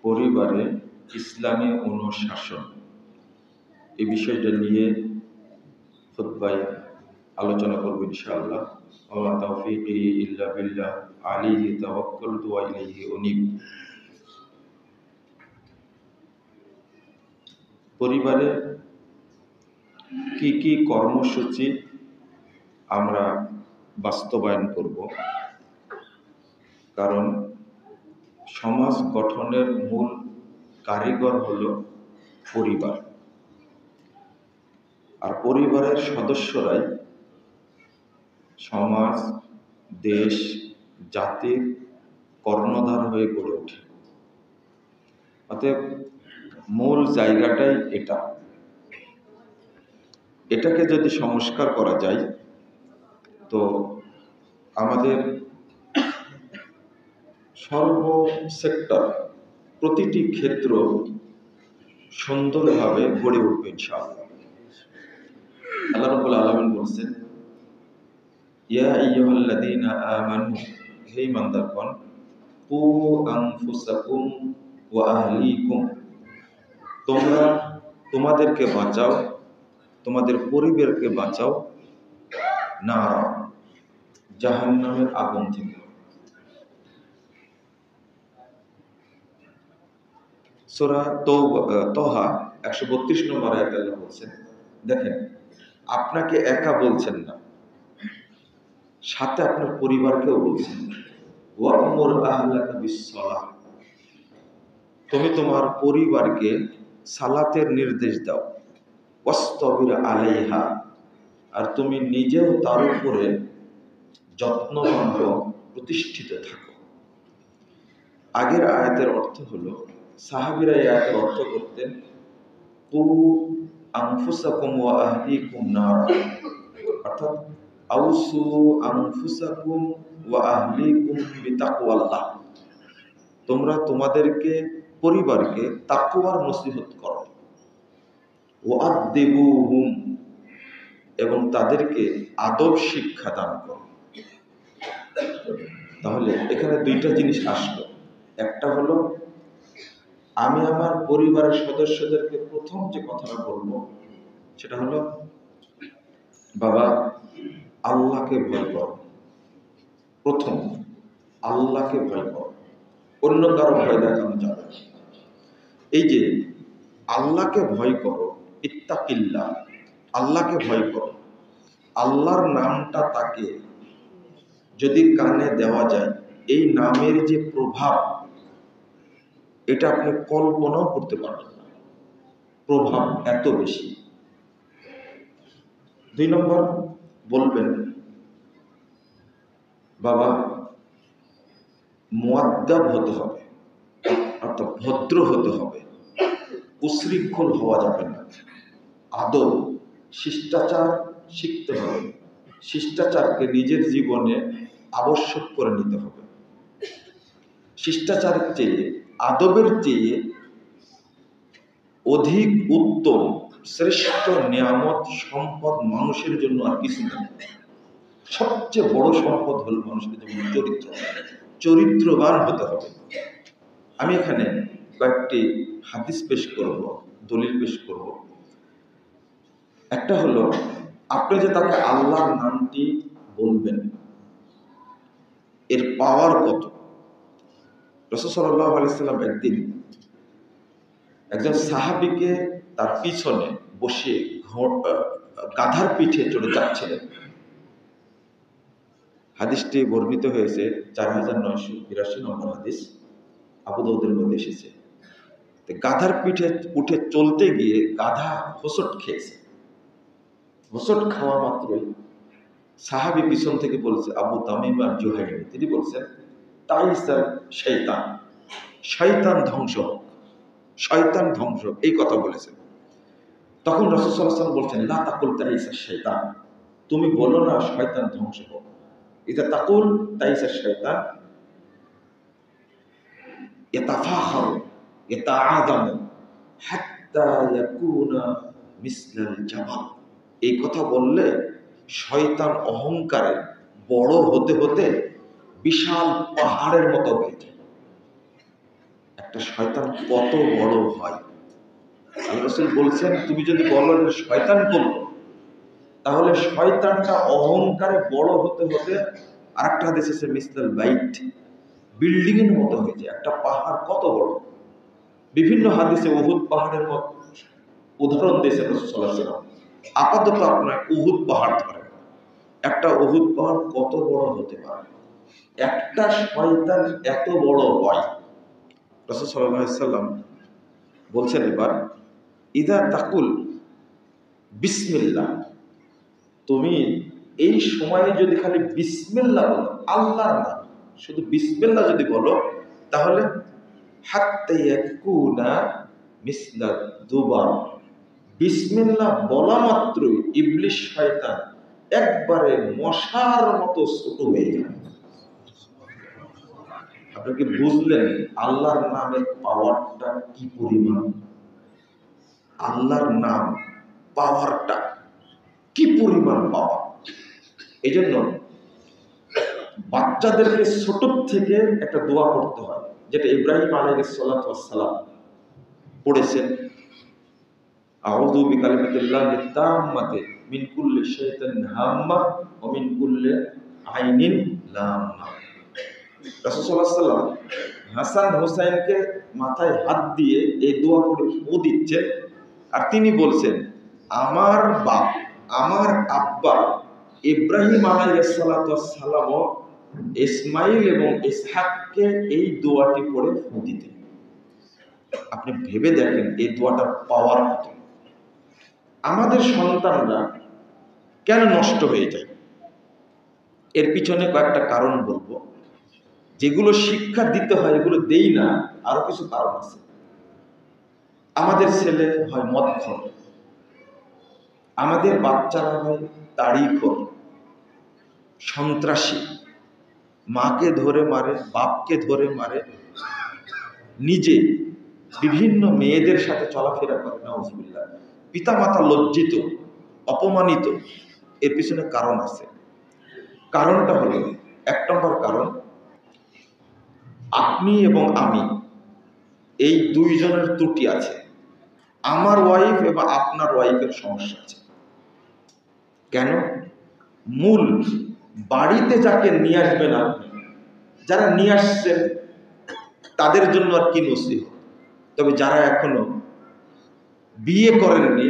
পরিবারে ইসলামী অনুশাসন এই বিষয়টা নিয়ে খুতবায় আলোচনা করব ইনশাআল্লাহ। ওয়া তাওফীকি ইল্লা বিল্লাহ আলাইহি তাওয়াক্কালতু ওয়া ইলাইহি উনীব। পরিবারে কি কি কর্মসূচি আমরা বাস্তবায়ন করব, কারণ সমাজ গঠনের মূল কারিগর হলো পরিবার, আর পরিবারের সদস্যরাই সমাজ, দেশ, জাতির কর্ণধার হয়ে গড়ে ওঠে। অতএব মূল জায়গাটাই এটাকে যদি সংস্কার করা যায় তো আমাদের সর্ব সেক্টর, প্রতিটি ক্ষেত্র সুন্দরভাবে গড়ে উঠবে ইনশাআল্লাহ। আল্লাহ রাব্বুল আলামিন বলেছেন, ইয়া আইয়ুহাল্লাযীনা আমানু, হে ঈমানদারগণ, কু আনফুসাকুম ওয়া আহলিকুম, তোমরা তোমাদেরকে বাঁচাও, তোমাদের পরিবারকে বাঁচাও নারা, জাহান্নামের আগুন থেকে। সূরা তাহা 132 নম্বর আয়াতে আল্লাহ বলছেন, দেখেন, আপনাকে একা বলছেন না, সাথে আপনার পরিবারকেও বলছেন, ওয়া'মুর আহলাকা বিস-সালাহ, তুমি তোমার পরিবারকে সালাতের নির্দেশ দাও, ওয়াসতাবির আলাইহা, আর তুমি নিজেও তার উপরে যত্নভাবে প্রতিষ্ঠিত থাকো। আগের আয়াতের অর্থ হলো, সাহাবীরা এই আয়াতের অর্থ করতেন, কু আনফুসাকুম ওয়া আহলিকুম নারা, অর্থাৎ আউসু আনফুসাকুম ওয়া আহলিকুম বিতাকওয়াল্লাহ, তোমরা তোমাদেরকে পরিবারকে তাকওয়ার নসিহত করো, ওয়াদ্দিবুহুম, এবং তাদেরকে আদব শিক্ষা দান করো। তাহলে এখানে দুইটা জিনিস আসলো। একটা হলো, আমি আমার পরিবারের সদস্যদেরকে প্রথম যে কথাটা বলবো সেটা হলো, বাবা, আল্লাহকে ভয় করো। প্রথম আল্লাহকে ভয় করো, অন্য কারো ভয় দেখানো যাবে না। এই যে আল্লাহকে ভয় করো, ইত্তাকিল্লাহ, আল্লাহকে ভয় করো, আল্লাহর নামটা তাকে যদি কানে দেওয়া যায়, এই নামের যে প্রভাব, এটা আপনি কল্পনাও করতে পারবেন না, প্রভাব এত বেশি। 2 নম্বর বলবেন, বাবা, মুআদ্দাব হতে হবে, অর্থাৎ ভদ্র হতে হবে, উশৃঙ্খল হওয়া যাবে না, আদব শিষ্টাচার শিখতে হবে, শিষ্টাচারকে নিজের জীবনে আবশ্যক করে নিতে হবে। শিষ্টাচারের চেয়ে, আদবের চেয়ে অধিক উত্তম, শ্রেষ্ঠ নিয়ামত, সম্পদ মানুষের জন্য আর কিছু নেই। সবচেয়ে বড় সম্পদ হল মানুষের জন্য চরিত্রবান হতে হবে। আমি এখানে কয়েকটি হাদিস পেশ করব, দলিল পেশ করব। একটা হলো, আপনি যে তাকে আল্লাহর নামটি বলবেন, এর পাওয়ার কত। রাসূল সাল্লাল্লাহু আলাইহি ওয়াসাল্লাম একদিন একজন সাহাবীকে তার পিছনে বসিয়ে গাধার পিঠে চড়ে যাচ্ছিলেন। হাদিসটি বর্ণিত হয়েছে 4982 নম্বর হাদিস, আবু দাউদের মধ্যে এসেছে। গাধার পিঠে উঠে চলতে গিয়ে গাধা হোঁচট খেয়েছে। হোঁচট খাওয়া মাত্রই সাহাবী পিছন থেকে বলছে, আবু তামিম আর জুহাইরি, তিনি বলছেন, তাই স্যার শয়তান, শয়তান ধ্বংস, শয়তান ধ্বংস, এই কথা বলেছেন। তখন রাসূল সাল্লাল্লাহু আলাইহি ওয়াসাল্লাম বলছেন, লা তাকুল তাইসা শয়তান, তুমি বলো না শয়তান ধ্বংস হোক। ইদা তাকুল তাইসা শয়তান ইয়াতাফাখারু ইয়াতাআযামু হাত্তা ইয়াকুনা মিসলাল জাবাল, এই কথা বললে শয়তান অহংকারে বড় হতে হতে বিশাল পাহাড়ের মতো হয়ে যায়। একটা শয়তান কত বড় হয়। আল্লাহ রাসূল বলছেন, তুমি যদি বলো যে শয়তান করলো, তাহলে শয়তানটা অহংকারে বড় হতে হতে আরেকটা হাদিস আছে মিসলাল বাইট, বিল্ডিং এর মতো হয়ে যায়। একটা পাহাড় কত বড়, বিভিন্ন হাদিসে উহুদ পাহাড়ের মতো উদাহরণ দিয়েছেন রাসূল সাল্লাল্লাহু আলাইহি ওয়াসাল্লাম। আপাতত আপনার উহুদ পাহাড় ধরেন, একটা উহুদ পাহাড় কত বড় হতে পারে? একটা শয়তান এত বড় হয়। রাসূল সাল্লাল্লাহু আলাইহি ওয়াসাল্লাম বলছেন, এবার ইদা তাকুল বিসমিল্লাহ, তুমি এই সময়ে যদি খালি বিসমিল্লাহ বলো, আল্লাহর নাম শুধু বিসমিল্লাহ যদি বলো, তাহলে হাত্তা ইয়াকুনা মিসলা দুবার, বিসমিল্লাহ বলা মাত্রই ইবলিশ শয়তান একবারে মশার মতো ছোট হয়ে যাবে। আপনি কি বুঝলেন আল্লাহর নামের পাওয়ারটা কি পরিমাণ? আল্লাহর নাম পাওয়ারটা কি পরিমাণ পাওয়ার! এই জন্য বাচ্চাদেরকে ছোট থেকে একটা দোয়া করতে হয়, যেটা ইব্রাহিম আলাইহিস সালাতু ওয়াস সালাম পড়েছেন, আউযু বিকালিমাতিল্লাহিত তাম্মাতি মিন কুল্লি শাইতানিন হাম্মা ওয়া মিন কুল্লি আইনিন লাম্মা। রাসূল সাল্লাল্লাহু আলাইহি ওয়াসাল্লাম হাসান হোসেনকে মাথায় হাত দিয়ে এই দোয়া করে ফু দিচ্ছেন, আর তিনি বলছেন, আমার বাপ, আমার আব্বা ইব্রাহিম আলাইহিস সালাতু ওয়াস সালাম ইসমাইল এবং ইসহাককে এই দোয়াটি পড়ে ফু দিতেন। আপনি ভেবে দেখেন এই দোয়াটার পাওয়ার কত। আমাদের সন্তানরা কেন নষ্ট হয়ে যায়? এর পিছনে কয়েকটা কারণ বলবো। যেগুলো শিক্ষা দিতে হয় এগুলো দেই না, আরো কিছু কারণ আছে। আমাদের ছেলে হয় মদখোর, আমাদের বাচ্চারা হয় তাড়িখোর, সন্ত্রাসী, মাকে ধরে মারে, বাপকে ধরে মারে, নিজে বিভিন্ন মেয়েদের সাথে চলাফেরা করে, নাউজুবিল্লাহ। পিতামাতা লজ্জিত, অপমানিত। এর পিছনে কারণ আছে। কারণটা হলো, এক নম্বর কারণ, আপনি এবং আমি এই দুইজনের ত্রুটি আছে। আমার ওয়াইফ এবং আপনার ওয়াইফের সমস্যা আছে। কেন? মূল বাড়িতে যাকে নিয়ে আসবেন আপনি, যারা নিয়ে আসছেন তাদের জন্য আর কি নসিহত, তবে যারা এখনো বিয়ে করেননি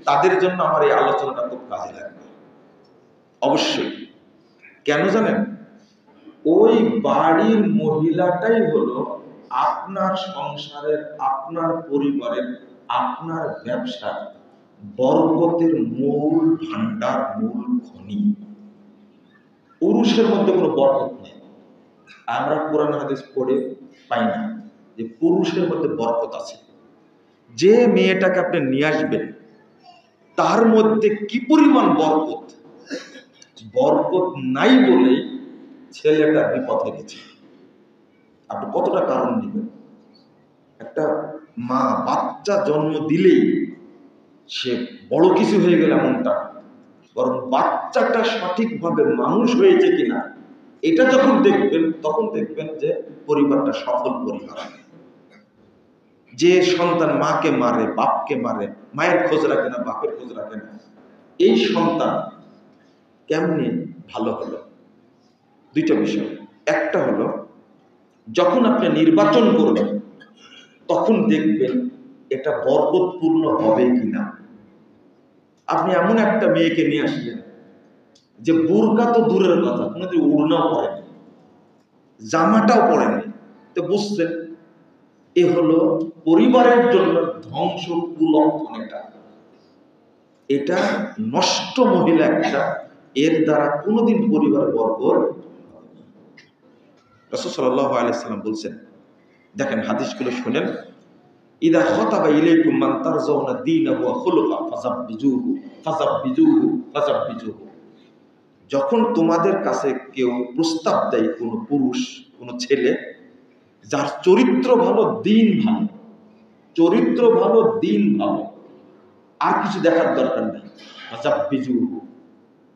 তাদের জন্য আমার এই আলোচনাটা খুব কাজে লাগবে অবশ্যই। কেন জানেন? ওই বাড়ির মহিলাটাই হলো আপনার সংসারের, আপনার পরিবারের, আপনার ব্যবসার বরকতের মূল ভান্ডার, মূল খনি। পুরুষের মধ্যে কোনো বরকত নেই। আমরা কোরআন হাদিস পড়ে পাই না যে পুরুষের মধ্যে বরকত আছে। যে মেয়েটাকে আপনি নিয়ে আসবেন তার মধ্যে কি পরিমাণ বরকত! বরকত নাই বলেই ছেলেটা বিপথে গেছে। আপনি কতটা কারণ নেবেন? একটা মা বাচ্চা জন্ম দিলেই সে বড় কিছু হয়ে গেল এমনটা, বরং বাচ্চাটা সঠিকভাবে মানুষ হয়েছে কিনা এটা যখন দেখবেন, তখন দেখবেন যে পরিবারটা সফল পরিবার। যে সন্তান মাকে মারে, বাপকে মারে, মায়ের খোঁজ রাখে না, বাপের খোঁজ রাখে না, এই সন্তান কেমনে ভালো হলো? দুইটা বিষয়। একটা হলো, যখন আপনি নির্বাচন করবেন তখন দেখবেন এটা বরকতপূর্ণ হবে কিনা। আপনি এমন একটা মেয়েকে নিয়ে আসলেন যে বুরকা তো দূরের কথা, কোনোদিন উড়নাও পরেনি, জামাটাও পরেনি, তো বুঝছেন এ হলো পরিবারের জন্য ধ্বংস কুলক্ষণ। এটা নষ্ট মহিলা একটা, এর দ্বারা কোনোদিন পরিবারের বরকত। রাসূল সাল্লাল্লাহু আলাইহি ওয়াসাল্লাম বলছেন, দেখেন হাদিসগুলো শুনেন, ইদা খাতাবা ইলাইকুম মান তারজাউনা দীনাহু ওয়া খুলুকাহু ফাযাব্বিজুহু ফাযাব্বিজুহু ফাযাব্বিজুহু। যখন তোমাদের কাছে কেউ প্রস্তাব দেয়, কোনো পুরুষ, কোনো ছেলে যার চরিত্র ভালো, দিন ভালো, চরিত্র ভালো, দিন ভালো, আর কিছু দেখার দরকার নেই, ফাযাব্বিজুহু,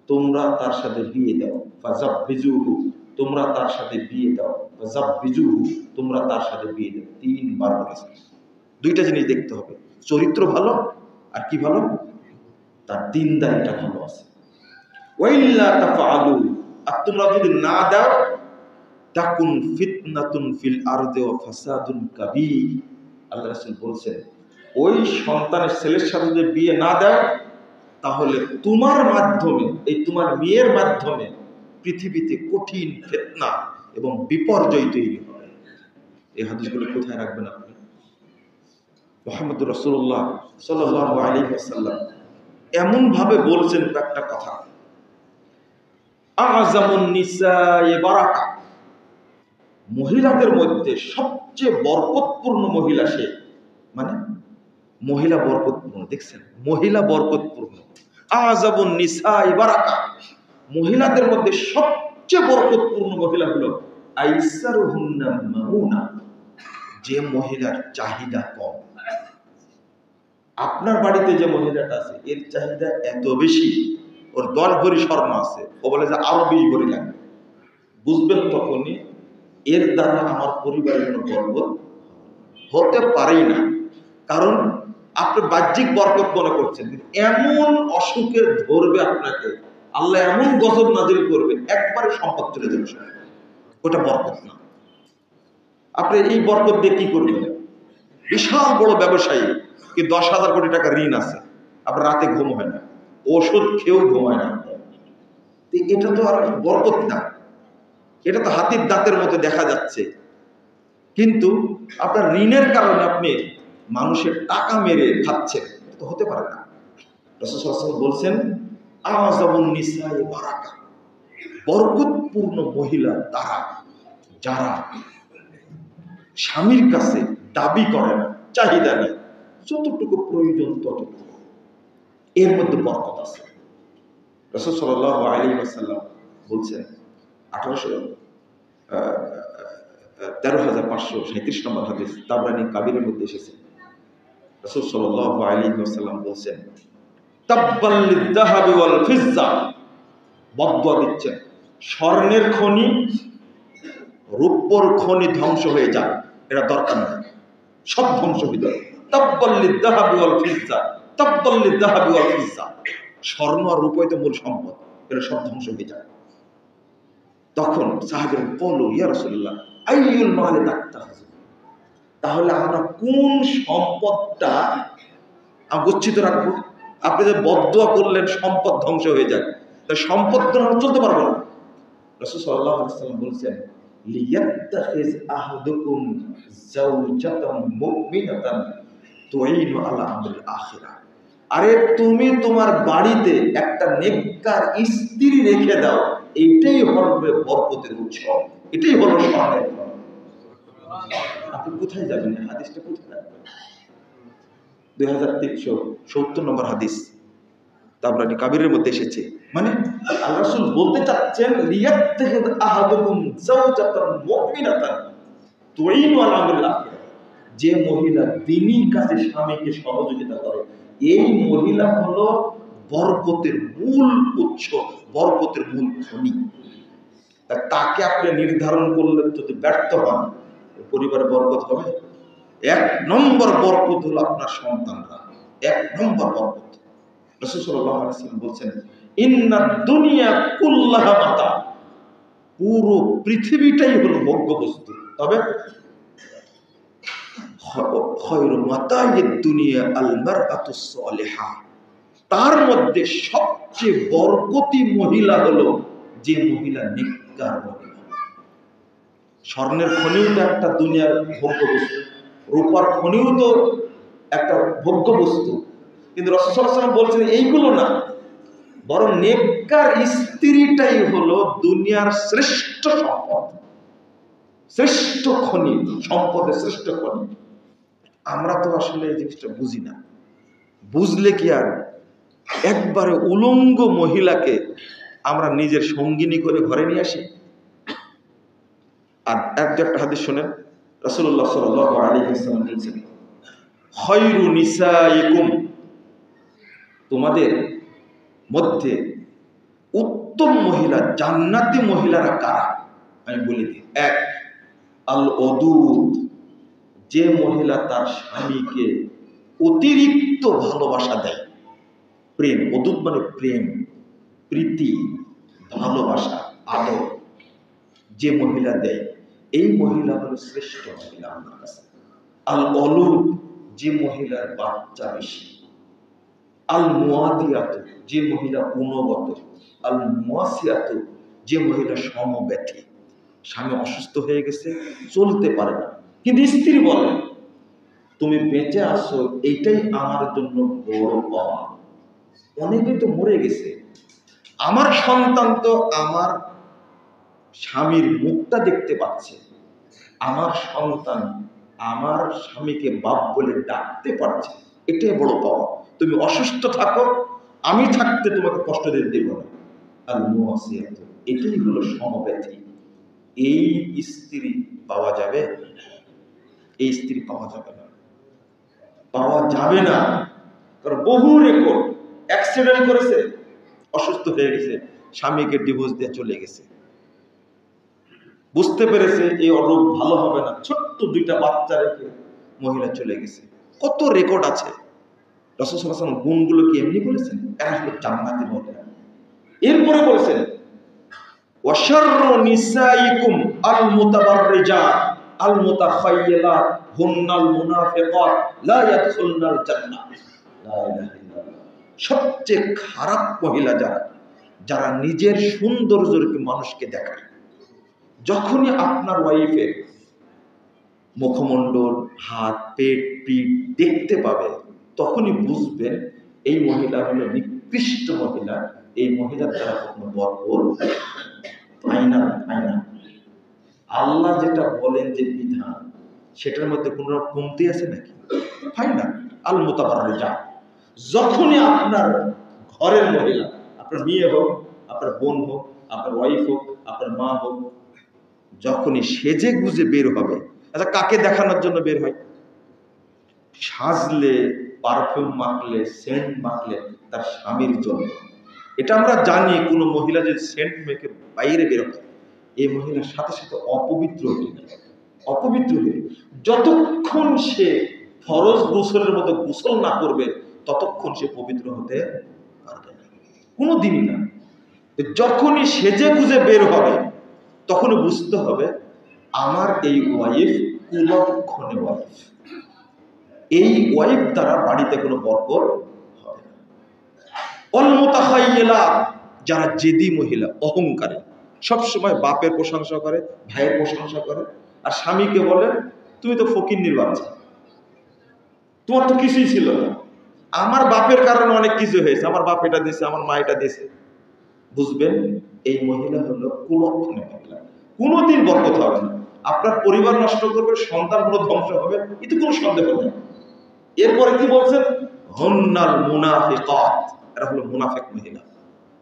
তোমরা তার সাথে বিয়ে দাও, ফাযাব্বিজুহু, তোমরা তার সাথে বিয়ে দাও, যাববিজুহু, তোমরা তার সাথে বিয়ে দাও। 3 বার বলেছেন। 2টা জিনিস দেখতে হবে, চরিত্র ভালো আর কি ভালো, তার দিনদারিটা ভালো আছে। ওয়াইল্লা তাফআলু, আর তোমরা যদি না দাও, তাকুন ফিতনাতুন ফিল আরদি ওয়া ফাসাদুন কাবীর। আল্লাহ রাসূল বলছেন, ওই সন্তানের ছেলের সাথে যদি বিয়ে না দাও, তাহলে তোমার মাধ্যমে, এই তোমার মেয়ের মাধ্যমে পৃথিবীতে কঠিন ফিতনা এবং বিপর্যয় তৈরি হবে। এই হাদিসগুলো কোথায় রাখবেন আপনি? মুহাম্মদুর রাসূলুল্লাহ সাল্লাল্লাহু আলাইহি ওয়াসাল্লাম এমন ভাবে বলছেন একটা কথা, আযামুন নিসায়ে বারাকা, মহিলাদের মধ্যে সবচেয়ে বরকতপূর্ণ মহিলা সে, মানে মহিলা বরকতপূর্ণ, দেখছেন, মহিলা বরকতপূর্ণ। আযামুন নিসায়ে বারাকা, মহিলাদের মধ্যে সবচেয়ে বরকতপূর্ণ মহিলা হলো আইসারুহুন্না মাউনা, যে মহিলার চাহিদা কম। আপনার বাড়িতে যে মহিলাটা আছে এর চাহিদা এত বেশি, ওর 10 ভরি স্বর্ণ আছে, ও বলে যে আরো 20 ভরি লাগবে, বুঝবেন তখনই এর দ্বারা আমার পরিবারের কোনো বরকত হতে পারেই না। কারণ আপনি বাহ্যিক বরকত মনে করছেন, এমন অসুখে ধরবে আপনাকে, আল্লাহ এমন গজব নাজিল করবে, একবারে সম্পদ চলে যাবে, ওটা বরকত না। আপনি এই বরকত দিয়ে কি করবেন? বিশাল বড় ব্যবসায়ী, কি 10,000 কোটি টাকা ঋণ আছে, আপনার রাতে ঘুম হয় না, ওষুধ খেয়েও ঘুমায় না, এটা তো আর বরকত না, এটা তো হাতির দাঁতের মতো দেখা যাচ্ছে। কিন্তু আপনার ঋণের কারণে আপনি মানুষের টাকা মেরে খাচ্ছেন, এটা তো হতে পারে না। রাসূল সাল্লাল্লাহু আলাইহি ওয়াসাল্লাম বলছেন, আযামুন নিসায়ে বারাকা, বরকতপূর্ণ মহিলা তারা যারা স্বামীর কাছে দাবি করে না, চাহিদা নেই, যতটুকু প্রয়োজন ততটুকু, এর মধ্যে বরকত আছে। রাসূল সাল্লাল্লাহু আলাইহি ওয়াসাল্লাম বলছেন, 13,537 নম্বর হাদিস, তাবরানী কাবীরের মধ্যে এসেছে। রাসূল সাল্লাল্লাহু আলাইহি ওয়াসাল্লাম বলছেন, তাব্বাল লিয-যাহাবি ওয়াল ফিজ্জা, বদদুয়া দিচ্ছেন, স্বর্ণের খনি, রূপোর খনি ধ্বংস হয়ে যায়, এটা দরকার নেই, সব ধ্বংস হয়ে যায়। তাব্বাল লিয-যাহাবি ওয়াল ফিজ্জা, তাব্বাল লিয-যাহাবি ওয়াল ফিজ্জা, স্বর্ণ আর রূপই তো মূল সম্পদ, এটা সব ধ্বংস হয়ে যায়। তখন সাহাবীরা বলল, ইয়া রাসূলুল্লাহ, আইয়ুল মালি নাক্তাহু, তাহলে আমরা কোন সম্পদটা গচ্ছিত রাখবো? আপনি যে বদদুয়া করলেন সম্পদ ধ্বংস হয়ে যায়, তাই সম্পদ তো আমরা চলতে পারবো না। রাসূল সাল্লাল্লাহু আলাইহি ওয়াসাল্লাম বলছেন, লিয়াত্তাখিজ আহাদুকুম যাওজাতাম মুমিনাতান তুঈনু আলা আমরিল আখিরাহ, আরে তুমি তোমার বাড়িতে একটা নেককার স্ত্রী রেখে দাও, এটাই হবে বরকতের উৎস, এটাই হলো স্বর্ণের খনি। আপনি কোথায় যাবেন? হাদিসটা কোথায় রাখবেন? 2370 নম্বর হাদিস, তাবরানী কাবীরের মধ্যে এসেছে। মানে আল্লাহ রাসূল বলতে চাচ্ছেন, লিয়াত্তাখিজ আহাদুকুম যাওজাতান মুমিনাতান তুঈনু আলা আমরিল আখিরাহ, যে মহিলা দ্বীনী কাজে স্বামীকে সহযোগিতা করে, এই মহিলা হলো বরকতের মূল উৎস, বরকতের মূল খনি। তাকে আপনি নির্ধারণ করলে যদি ব্যর্থ হন, পরিবারে বরকত হবে? 1 নম্বর বরকত হলো আপনার সন্তানরা, 1 নম্বর বরকত। রাসূল সাল্লাল্লাহু আলাইহি ওয়াসাল্লাম বলছেন, ইন্নাদ দুনিয়া কুল্লাহা মাতা, পুরো পৃথিবীটাই হলো ভোগ্য বস্তু, তবে খায়রু মাতাইদ দুনিয়া আল মারআতুস সালিহা, তার মধ্যে সবচেয়ে বরকতি মহিলা হলো যে মহিলা নেককার মহিলা। স্বর্ণের খনিও তো একটা দুনিয়ার ভোগ্য বস্তু, রূপার খনিও তো একটা ভোগ্য বস্তু, কিন্তু রাসূল সাল্লাল্লাহু আলাইহি ওয়াসাল্লাম বলছেন এইগুলো না, বরং নেককার স্ত্রীটাই হলো দুনিয়ার শ্রেষ্ঠ সম্পদ, শ্রেষ্ঠ খনি, সম্পদের শ্রেষ্ঠ খনি। আমরা তো আসলে এই জিনিসটা বুঝি না, বুঝলে কি আর একবারে উলঙ্গ মহিলাকে আমরা নিজের সঙ্গিনী করে ঘরে নিয়ে আসি? আর একটা হাদিস শুনেন, রাসূলুল্লাহ সাল্লাল্লাহু আলাইহি ওয়াসাল্লাম বলেছেন, খায়রু নিসাইকুম, তোমাদের মধ্যে উত্তম মহিলা, জান্নাতি মহিলারা কারা? আমি বলি দিই। 1, আল ওদুদ, যে মহিলা তার স্বামীকে অতিরিক্ত ভালোবাসা দেয়, প্রেম, ওদুদ মানে প্রেম, প্রীতি, ভালোবাসা, আদর যে মহিলা দেয়, এই মহিলা হলো শ্রেষ্ঠ মহিলা আমার কাছে। আল অলুদ, যে মহিলার বাচ্চা বেশি। আল মুয়াদিয়াত, যে মহিলা গুণগত। আল মুয়াসিয়াত, যে মহিলা সমব্যথী। স্বামী অসুস্থ হয়ে গেছে, চলতে পারে না, কিন্তু স্ত্রী বলে তুমি বেঁচে আসো, এইটাই আমার জন্য বড় পাওয়া। অনেকে তো মরে গেছে, আমার সন্তান তো আমার স্বামীর মুখটা দেখতে পাচ্ছে, আমার সন্তান আমার স্বামীকে বাপ বলে ডাকতে পারছে, এটাই বড় পাওয়া। তুমি অসুস্থ থাকো, আমি থাকতে তোমাকে কষ্ট দিতে দেব না। আর মুয়াসিয়াত, এটাই হলো সমব্যথী। এই স্ত্রী পাওয়া যাবে? এই স্ত্রী পাওয়া যাবে না, পাওয়া যাবে না। কারণ বহু রেকর্ড, অ্যাক্সিডেন্ট করেছে, অসুস্থ হয়ে গেছে, স্বামীকে ডিভোর্স দিয়ে চলে গেছে, বুঝতে পেরেছে এই অরূপ ভালো হবে না, ছোট্ট 2টা বাচ্চা রেখে মহিলা চলে গেছে। কত রেকর্ড আছে। রাসূল সাল্লাল্লাহু আলাইহি ওয়াসাল্লাম গুণগুলো কি এমনি বলেছেন? এরা হলো জান্নাতি মহিলা। এরপরে বলেছেন ওয়াশাররু নিসাইকুম আল মুতাবাররিজাত আল মুতাখায়্যিলাত হুন্নাল মুনাফিকাত লা ইয়াদখুলনাল জান্নাহ। লা ইলাহা ইল্লাল্লাহ। সবচেয়ে খারাপ মহিলা যারা, যারা নিজের সৌন্দর্যকে মানুষকে দেখায়। যখনই আপনার ওয়াইফের মুখমণ্ডল, হাত, পেট, পিঠ দেখতে পাবে, তখনই বুঝবেন এই মহিলা হলো নিকৃষ্ট মহিলা, এই মহিলার দ্বারা কখনো বরকত পায় না। আল্লাহ যেটা বলেন যে বিধান, সেটার মধ্যে কোনো কমতি আছে নাকি? হয় না। আল মুতাবাররিজাত, যখনই আপনার ঘরের মহিলা, আপনার মেয়ে হোক, আপনার বোন হোক, আপনার ওয়াইফ হোক, আপনার মা হোক, যখনই সেজে গুজে বের হবে, আচ্ছা কাকে দেখানোর জন্য বের হয়? সাজলে, পারফিউম মাখলে, সেন্ট মাখলে তার স্বামীর জন্য। এটা আমরা জানি, কোনো মহিলা যদি সেন্ট মেখে বাইরে বের হয়, এই মহিলার সাথে সাথে অপবিত্র হয়ে যায়। অপবিত্র হয়ে যতক্ষণ সে ফরজ গোসলের মতো গোসল না করবে, ততক্ষণ সে পবিত্র হতে পারবে না, কোনো দিনই না। যখনই সেজে গুজে বের হবে, তখনই বুঝতে হবে আমার এই ওয়াইফ কুলক্ষণে ওয়াইফ, এই ওয়াইফ দ্বারা বাড়িতে কোনো বরকত হবে না। অল মুতাখায়্যিলাত, যারা জেদি মহিলা, অহংকারী, সবসময় বাপের প্রশংসা করে, ভাইয়ের প্রশংসা করে, আর স্বামীকে বলে তুমি তো ফকিন্নির বাচ্চা, তোমার তো কিছুই ছিল না, আমার বাপের কারণে অনেক কিছু হয়েছে, আমার বাপ এটা দিয়েছে, আমার মা এটা দিয়েছে। বুঝবেন এই মহিলা হলো কুলক্ষণে মহিলা, কোনোদিন বরকত হবে না। আপনার পরিবার নষ্ট করবে, সন্তানগুলো ধ্বংস হবে, এতে কোনো সন্দেহ নেই। এরপরে কি বলছেন? হুন্নাল মুনাফিকাত, এরা হলো মুনাফিক মহিলা।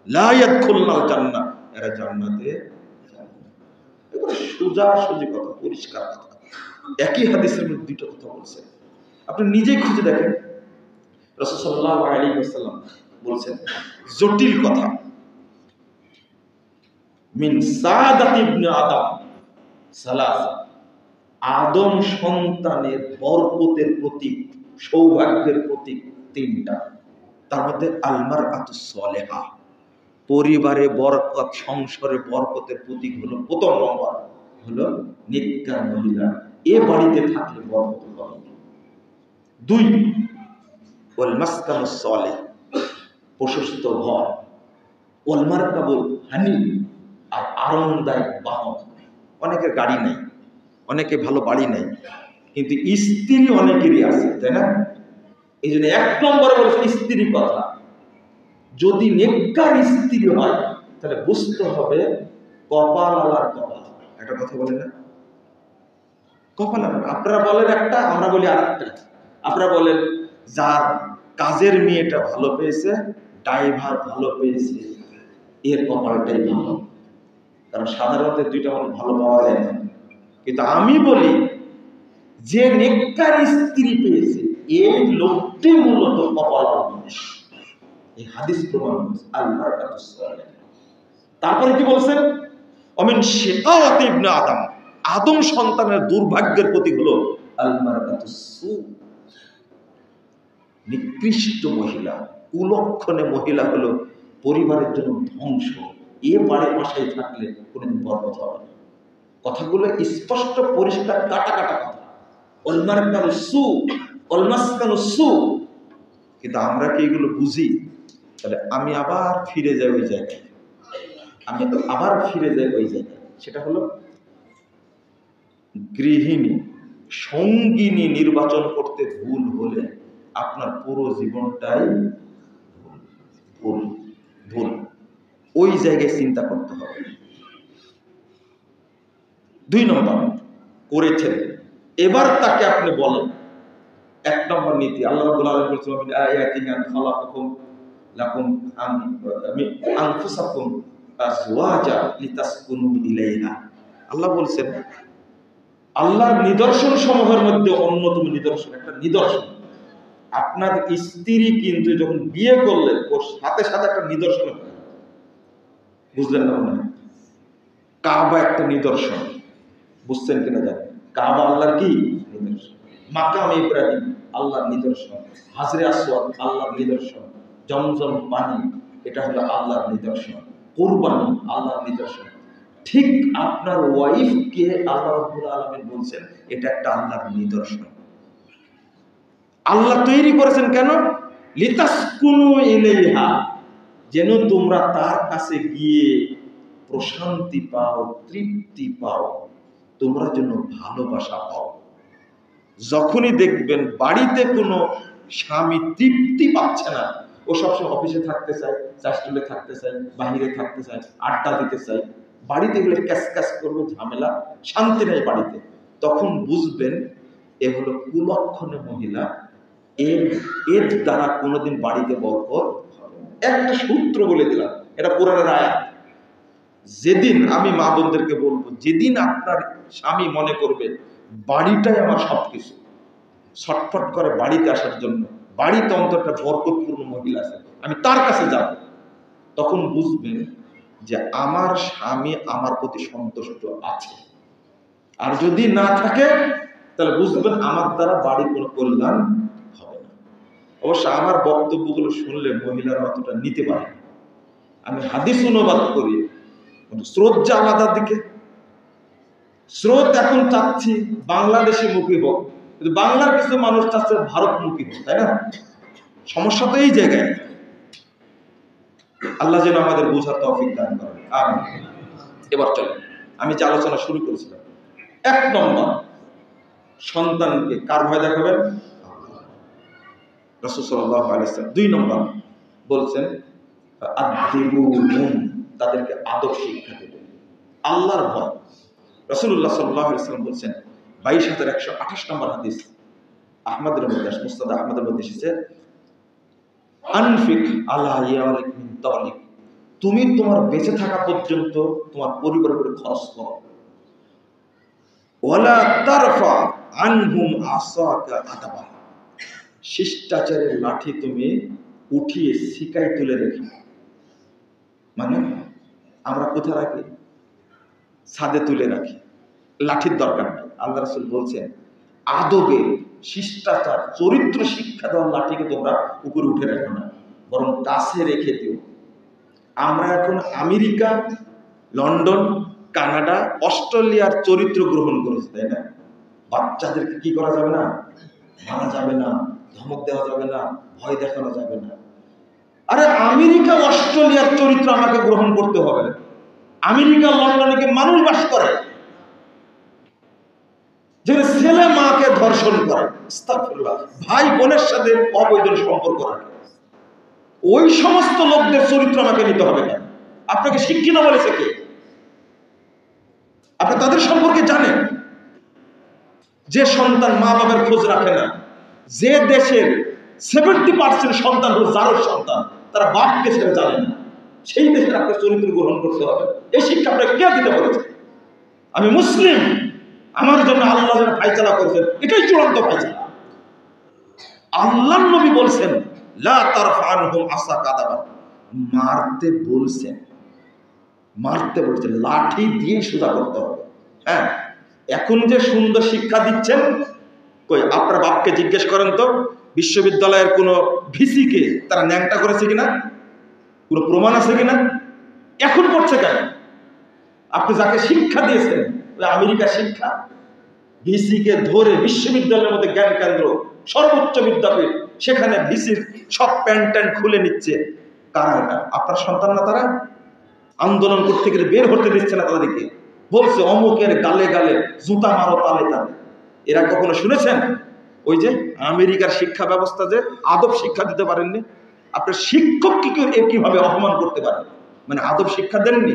লা ইয়াদখুলনাল জান্নাহ, এরা জান্নাতে যাবে না। এগুলো সোজাসুজি কথা, পরিষ্কার কথা। একই হাদিসের মধ্যে 2টা কথা বলছে, আপনি নিজেই খুঁজে দেখেন। রাসূল সাল্লাল্লাহু আলাইহি ওয়াসাল্লাম বলছেন জটিল কথা, মিন সাদাতি ইবনে আদম সালাসা, আদম সন্তানের বরকতের প্রতীক, সৌভাগ্যের প্রতীক 3টা। তার মধ্যে আল মারআতুস সালেহা, পরিবারে বরকত, সংসারে বরকতের প্রতীক হলো, প্রথম নম্বর হলো নেককার মহিলা, এ বাড়িতে থাকলে বরকত হবে। 2 ওয়াল মাসকানুস সালেহ, প্রশস্ত ঘর, ওয়াল মারকাবুল হানি, আর আরামদায়ক বাহন। অনেকের গাড়ি নেই, অনেকে ভালো বাড়ি নেই, কিন্তু স্ত্রী অনেকেরই আছে, তাই না? এই জন্য 1 নম্বরে বলেছে স্ত্রীর কথা। যদি নেককার স্ত্রী হয়, তাহলে বুঝতে হবে কপাল আলার কপাল। একটা কথা বলে না, কপাল আলার। আপনারা বলেন একটা, আমরা বলি আরেকটা। আপনারা বলেন যার কাজের মেয়েটা ভালো পেয়েছে, ড্রাইভার ভালো পেয়েছে, এর কপালটাই ভালো। কারণ সাধারণত 2টা ভালো পাওয়া যায় না। কিন্তু আমি বলি যে নেককার স্ত্রী পেয়েছে, এই লোকটি মূলত কপাল মানুষ। এই হাদিস প্রমাণ করছে আল মারআতুস সালেহা। তারপরে কি বলছেন? অমিন শিকাওয়াতি ইবনে আদম, আদম সন্তানের দুর্ভাগ্যের প্রতি হলো আল-মারআতুস সু, নিকৃষ্ট মহিলা, কুলক্ষণে মহিলা হলো পরিবারের জন্য ধ্বংস। এ বাড়ির বাসায় থাকলে কোনোদিন বরকত হবে না। কথাগুলো স্পষ্ট পরিষ্কার কাটা কাটা কথা। আল-মারআতুস সু, আল-মাসকানুস সু। কিন্তু আমরা কি এগুলো বুঝি? তাহলে আমি আবার ফিরে যাই ওই জায়গায়, সেটা হলো গৃহিণী, সঙ্গিনী নির্বাচন করতে ভুল হলে আপনার পুরো জীবনটাই ভুল ভুল। ওই জায়গায় চিন্তা করতে হবে। 2 নম্বর করেছেন, এবার তাকে আপনি বলেন। 1 নম্বর নীতি আল্লাহ রাব্বুল আলামিন বলেছেন, আয়াতিহি আন খালাকাকুম লাকুম আনফুসাকুম আজওয়াজা লিতাসকুনু ইলাইহা। আল্লাহ বলছেন, আল্লাহর নিদর্শন সমূহের মধ্যে অন্যতম নিদর্শন, একটা নিদর্শন, আপনার স্ত্রী কিন্তু যখন বিয়ে করলেন ওর সাথে সাথে একটা নিদর্শন। বুঝলেন না? মনে হয় কাবা একটা নিদর্শন। বুঝছেন কিনা জানেন? কাবা আল্লাহর কি নিদর্শন, মাকাম ইব্রাহিম আল্লাহর নিদর্শন, হাজরে আসওয়াদ আল্লাহর নিদর্শন, জমজম পানি এটা হলো আল্লাহর নিদর্শন, কুরবানি আল্লাহর নিদর্শন। ঠিক আপনার ওয়াইফকে আল্লাহ রাব্বুল আলামিন বলছেন এটা একটা আল্লাহর নিদর্শন। আল্লাহ তৈরি করেছেন কেন? লিতাসকুনু ইলাইহা, যেন তোমরা তার কাছে গিয়ে প্রশান্তি পাও, তৃপ্তি পাও, তোমরা যেন ভালোবাসা পাও। যখনই দেখবেন বাড়িতে কোনো স্বামী তৃপ্তি পাচ্ছে না, ও সবসময় অফিসে থাকতে চায়, চাষটুলে থাকতে চায়, বাহিরে থাকতে চায়, আড্ডা দিতে চায়, বাড়িতে গেলে ক্যাস করবে, ঝামেলা, শান্তি নেই বাড়িতে, তখন বুঝবেন এ হলো কুলক্ষণে মহিলা। এর দ্বারা কোনোদিন বাড়িতে বরকত হবে না। একটা সূত্র বলে দিলাম, এটা কোরআনের আয়াত। যেদিন, আমি মা বোনদেরকে বলবো, যেদিন আপনার স্বামী মনে করবে বাড়িটাই আমার সবকিছু, ছটফট করে বাড়িতে আসার জন্য, বাড়িতে অন্তত একটা বরকতপূর্ণ মহিলা আছে, আমি তার কাছে যাব, তখন বুঝবেন যে আমার স্বামী আমার প্রতি সন্তুষ্ট আছে। আর যদি না থাকে তাহলে বুঝবেন আমার দ্বারা বাড়ির কোনো কল্যাণ হবে না। অবশ্য আমার বক্তব্যগুলো শুনলে মহিলারা অতটা নিতে পারে না। আমি হাদিস অনুবাদ করি, স্রোত যে আলাদা দিকে, স্রোত এখন চাচ্ছি বাংলাদেশে মুখী হোক, কিন্তু বাংলার কিছু মানুষ চাচ্ছে ভারতমুখী হোক, তাই না? সমস্যা তো এই জায়গায়। আল্লাহ যেন আমাদের বোঝার তৌফিক দান করেন, আমিন। এবার চলেন, আমি যে আলোচনা শুরু করেছিলাম, 1 নম্বর, সন্তানকে কার ভয় দেখাবেন? রাসূল সাল্লাল্লাহু আলাইহি ওয়াসাল্লাম। 2 নম্বর বলছেন আদিবুহুম, তাদেরকে আদব শিক্ষা দেবেন, আল্লাহর ভয়। রাসূলুল্লাহ সাল্লাল্লাহু আলাইহি ওয়াসাল্লাম বলছেন, 22128 নম্বর হাদিস, আহমদের মধ্যে, মুসনাদ আহমদের মধ্যে এসেছে, আনফিক আলা ইয়ালিক মিন তাওলিক, তুমি তোমার বেঁচে থাকা পর্যন্ত তোমার পরিবারের উপরে খরচ করো। ওয়ালা তারফা আনহুম আসাকা আদাবা, শিষ্টাচারের লাঠি তুমি উঠিয়ে শিকায় তুলে রেখো। মানে আমরা কোথায় রাখি? ছাদে তুলে রাখি, লাঠির দরকার নেই। আল্লাহ রাসূল বলছেন আদবে, শিষ্টাচার, চরিত্র শিক্ষা দেওয়ার লাঠিকে তোমরা উপরে উঠে রাখো না, বরং কাছে রেখে দিও। আমরা এখন আমেরিকা, লন্ডন, কানাডা, অস্ট্রেলিয়ার চরিত্র গ্রহণ করেছি, তাই না? বাচ্চাদেরকে কি করা যাবে না? মারা যাবে না, ধমক দেওয়া যাবে না, ভয় দেখানো যাবে না। আরে আমেরিকা, অস্ট্রেলিয়ার চরিত্র আমাকে গ্রহণ করতে হবে। আমেরিকা, লন্ডনে কি মানুষ বাস করে যে ছেলে মাকে ধর্ষণ করে, আস্তাগফিরুল্লাহ, ভাই বোনের সাথে অবৈধ সম্পর্ক রাখে? ওই সমস্ত লোকদের চরিত্র আমাকে নিতে হবে না। আপনাকে শিক্ষিত বলেছে কে? আপনি তাদের সম্পর্কে জানেন? যে সন্তান মা বাবার খোঁজ রাখে না, যে দেশের 70% সন্তান হল জারজ সন্তান, তারা বাপকে ছেড়ে জানে না, সেই দেশের আপনার চরিত্র গ্রহণ করতে হবে। এই শিক্ষা আপনাকে কে দিতে বলেছে? আমি মুসলিম, আমার জন্য আল্লাহ যেন ফায়সালা করেছেন, এটাই চূড়ান্ত ফায়সালা। আল্লাহর নবী বলছেন লা তারফা আনহুম আসাকা আদাবা, মারতে বলছেন, লাঠি দিয়ে সোজা করতে হবে। হ্যাঁ, এখন যে সুন্দর শিক্ষা দিচ্ছেন, কই আপনার বাপকে জিজ্ঞেস করেন তো বিশ্ববিদ্যালয়ের কোনো ভিসিকে তারা ন্যাংটা করেছে কিনা, কোনো প্রমাণ আছে কিনা? এখন করছে কেন? আপনি যাকে শিক্ষা দিয়েছেন ওই আমেরিকার শিক্ষা, ভিসিকে ধরে বিশ্ববিদ্যালয়ের মধ্যে জ্ঞান কেন্দ্র সর্বোচ্চ বিদ্যাপীঠ, সেখানে ভিসির সব প্যান্ট ট্যান্ট খুলে নিচ্ছে। কারা এটা? আপনার সন্তান না? তারা আন্দোলন করতে গেলে বের হতে দিচ্ছে না তাদেরকে, বলছে অমুকের গালে গালে জুতা মারো তালে তালে। এরা কখনো শুনেছেন ওই যে আমেরিকার শিক্ষা ব্যবস্থা যে আদব শিক্ষা দিতে পারেননি? আপনার শিক্ষক কিভাবে অপমান করতে পারেন? মানে আদব শিক্ষা দেননি।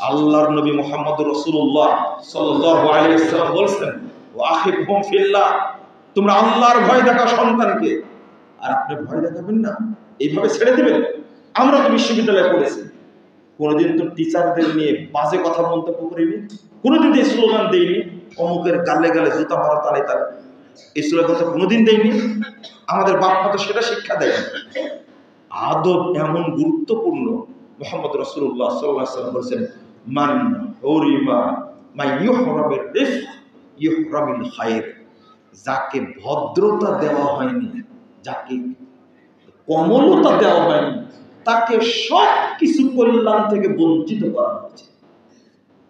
আল্লাহর নবী মুহাম্মদ রাসূলুল্লাহ সাল্লাল্লাহু আলাইহি ওয়াসাল্লাম বলেছেন, ওয়াখিবহুম ফিল্লাহ, তোমরা আল্লাহর ভয় দেখাও সন্তানকে। আর আপনি ভয় দেখাবেন না, এইভাবে ছেড়ে দিবেন? আমরা তো বিশ্ববিদ্যালয়ে পড়েছি, কোনোদিন তো টিচারদের নিয়ে বাজে কথা মন্তব্য করিনি, কোনোদিন এই স্লোগান দেইনি, অমুকের গালে গালে জুতা মারো তালে তালে, এই স্লোগান তো কোনোদিন দেইনি। আমাদের বাপ-মা তো সেটা শিক্ষা দেয়। আদব এমন গুরুত্বপূর্ণ। মুহাম্মদ রাসূলুল্লাহ সাল্লাল্লাহু আলাইহি ওয়াসাল্লাম বলেছেন, মান হুরিমা মা ইউহরামির রিফক ইউহরামিল খায়র, যাকে ভদ্রতা দেওয়া হয়নি, যাকে কমলতা দেওয়া হয়নি, তাকে সব কিছু কল্যাণ থেকে বঞ্চিত করা হয়েছে।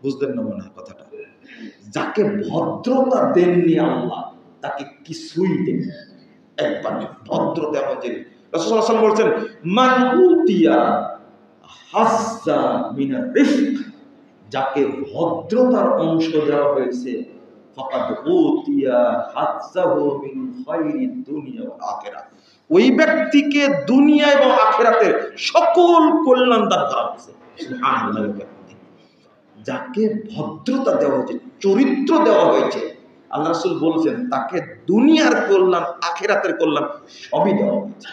বুঝলেন না মনে হয় কথাটা? যাকে ভদ্রতা দেননি আল্লাহ, তাকে কিছুই দেননি। একবার ভদ্রতা এমন জিনিস। রাসূলুল্লাহ সাল্লাল্লাহু আলাইহি ওয়াসাল্লাম বলছেন, মান উতিয়া হাজ্জা মিনার রিফক, যাকে ভদ্রতার অংশ দেওয়া হয়েছে, ফাকাদ উতিয়া হাজ্জাহু মিন খায়রিদ দুনিয়া ওয়াল আখিরাহ, ওই ব্যক্তিকে দুনিয়া এবং আখিরাতের সকল কল্যাণ দান করা হয়েছে। সুবহানাল্লাহ। যাকে ভদ্রতা দেওয়া হয়েছে, চরিত্র দেওয়া হয়েছে, আল্লাহ রাসূল বলেছেন তাকে দুনিয়ার কল্যাণ আখিরাতের কল্যাণ সবই দেওয়া হয়েছে।